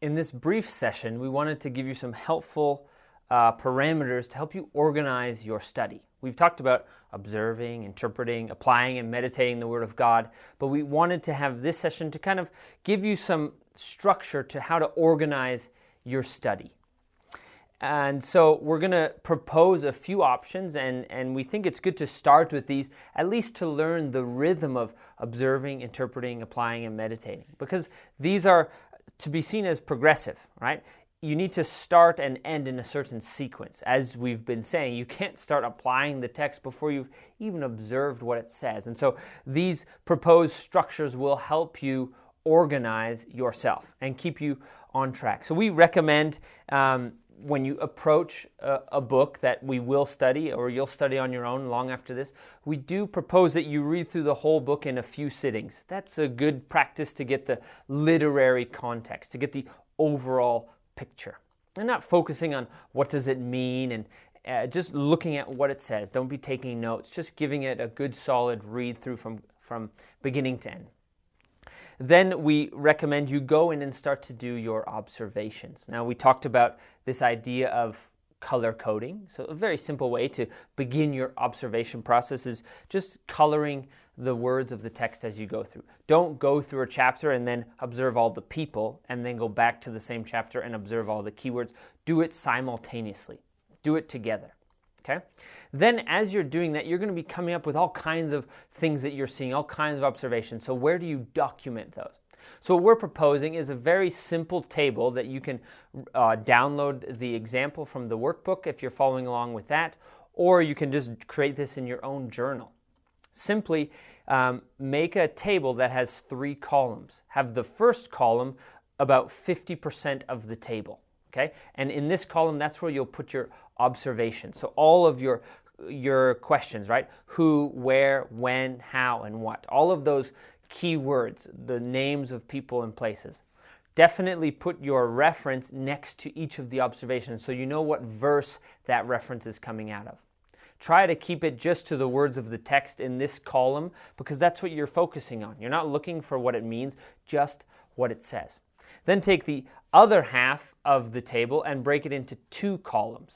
In this brief session, we wanted to give you some helpful parameters to help you organize your study. We've talked about observing, interpreting, applying, and meditating the Word of God, but we wanted to have this session to kind of give you some structure to how to organize your study. And so we're going to propose a few options, and we think it's good to start with these, at least to learn the rhythm of observing, interpreting, applying, and meditating, because these are to be seen as progressive, right? You need to start and end in a certain sequence. As we've been saying, you can't start applying the text before you've even observed what it says. And so these proposed structures will help you organize yourself and keep you on track. So we recommend when you approach a book that we will study, or you'll study on your own long after this, we do propose that you read through the whole book in a few sittings. That's a good practice to get the literary context, to get the overall picture. And not focusing on what does it mean, and just looking at what it says. Don't be taking notes, just giving it a good solid read through from beginning to end. Then we recommend you go in and start to do your observations. Now, we talked about this idea of color coding. So a very simple way to begin your observation process is just coloring the words of the text as you go through. Don't go through a chapter and then observe all the people and then go back to the same chapter and observe all the keywords. Do it simultaneously. Do it together. Okay? Then as you're doing that, you're going to be coming up with all kinds of things that you're seeing, all kinds of observations. So where do you document those? So what we're proposing is a very simple table that you can download the example from the workbook if you're following along with that, or you can just create this in your own journal. Simply make a table that has 3 columns. Have the first column about 50% of the table. Okay? And in this column, that's where you'll put your observations. So all of your questions, right? Who, where, when, how, and what. All of those key words, the names of people and places. Definitely put your reference next to each of the observations so you know what verse that reference is coming out of. Try to keep it just to the words of the text in this column, because that's what you're focusing on. You're not looking for what it means, just what it says. Then take the other half of the table and break it into 2 columns.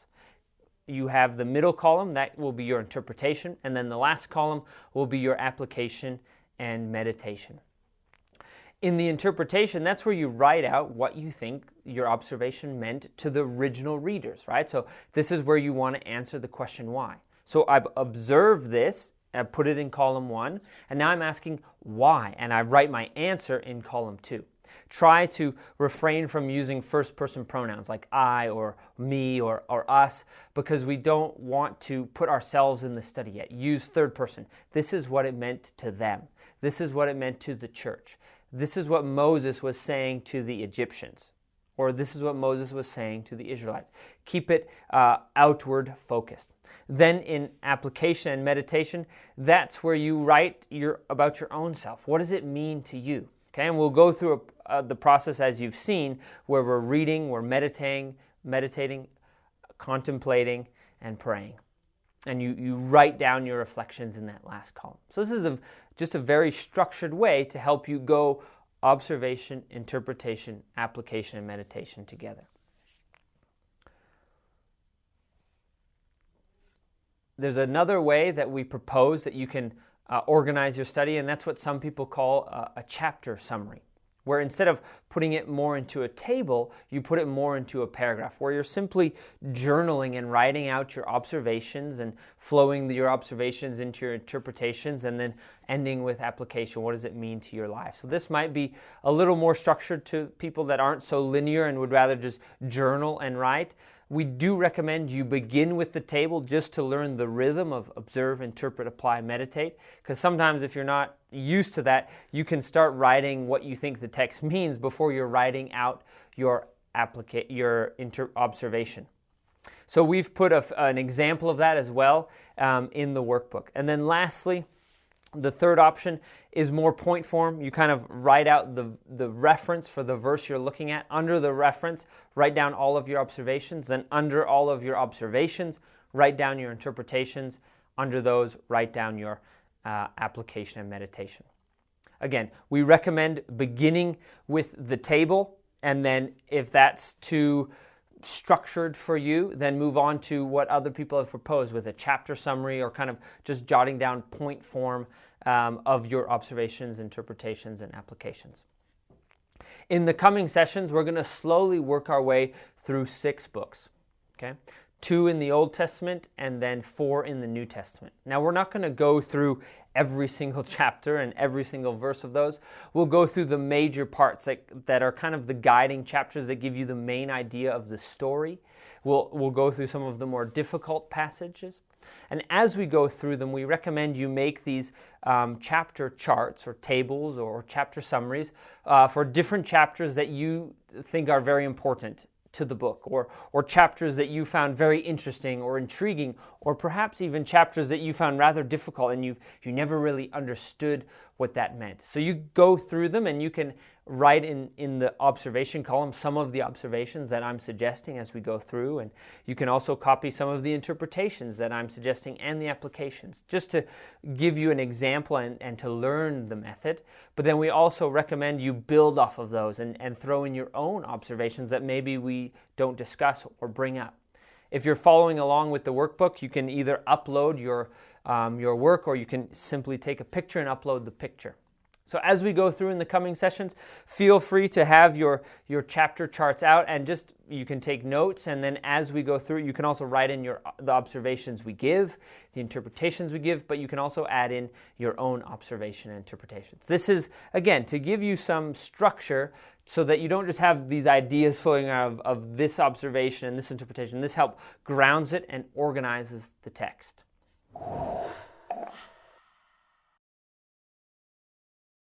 You have the middle column, that will be your interpretation, and then the last column will be your application and meditation. In the interpretation, that's where you write out what you think your observation meant to the original readers, right? So this is where you want to answer the question why. So I've observed this, I put it in column 1, and now I'm asking why, and I write my answer in column 2. Try to refrain from using first-person pronouns like I or me or us, because we don't want to put ourselves in the study yet. Use third person. This is what it meant to them. This is what it meant to the church. This is what Moses was saying to the Egyptians. Or this is what Moses was saying to the Israelites. Keep it outward focused. Then in application and meditation, that's where you write about your own self. What does it mean to you? Okay, and we'll go through the process as you've seen, where we're reading, we're meditating, contemplating, and praying. And you write down your reflections in that last column. So this is just a very structured way to help you go observation, interpretation, application, and meditation together. There's another way that we propose that you can organize your study, and that's what some people call a chapter summary, where instead of putting it more into a table, you put it more into a paragraph, where you're simply journaling and writing out your observations and flowing your observations into your interpretations, and then ending with application. What does it mean to your life? So this might be a little more structured to people that aren't so linear and would rather just journal and write. We do recommend you begin with the table just to learn the rhythm of observe, interpret, apply, meditate. Because sometimes if you're not used to that, you can start writing what you think the text means before you're writing out your observation. So we've put an example of that as well in the workbook. And then lastly, the third option is more point form. You kind of write out the reference for the verse you're looking at. Under the reference, write down all of your observations. Then under all of your observations, write down your interpretations. Under those, write down your application and meditation. Again, we recommend beginning with the table And then if that's too structured for you, then move on to what other people have proposed with a chapter summary or kind of just jotting down point form of your observations, interpretations, and applications. In the coming sessions, we're going to slowly work our way through 6 books, okay? 2 in the Old Testament and then 4 in the New Testament. Now, we're not going to go through every single chapter and every single verse of those. We'll go through the major parts that are kind of the guiding chapters that give you the main idea of the story. We'll go through some of the more difficult passages. And as we go through them, we recommend you make these chapter charts or tables or chapter summaries for different chapters that you think are very important to the book, or chapters that you found very interesting or intriguing, or perhaps even chapters that you found rather difficult and you never really understood what that meant. So you go through them and you can write in the observation column some of the observations that I'm suggesting as we go through, and you can also copy some of the interpretations that I'm suggesting and the applications, just to give you an example and to learn the method. But then we also recommend you build off of those and throw in your own observations that maybe we don't discuss or bring up. If you're following along with the workbook, you can either upload your work, or you can simply take a picture and upload the picture. So as we go through in the coming sessions, feel free to have your chapter charts out, and just you can take notes, and then as we go through, you can also write in the observations we give, the interpretations we give, but you can also add in your own observation and interpretations. This is, again, to give you some structure so that you don't just have these ideas flowing out of this observation and this interpretation. This helps grounds it and organizes the text.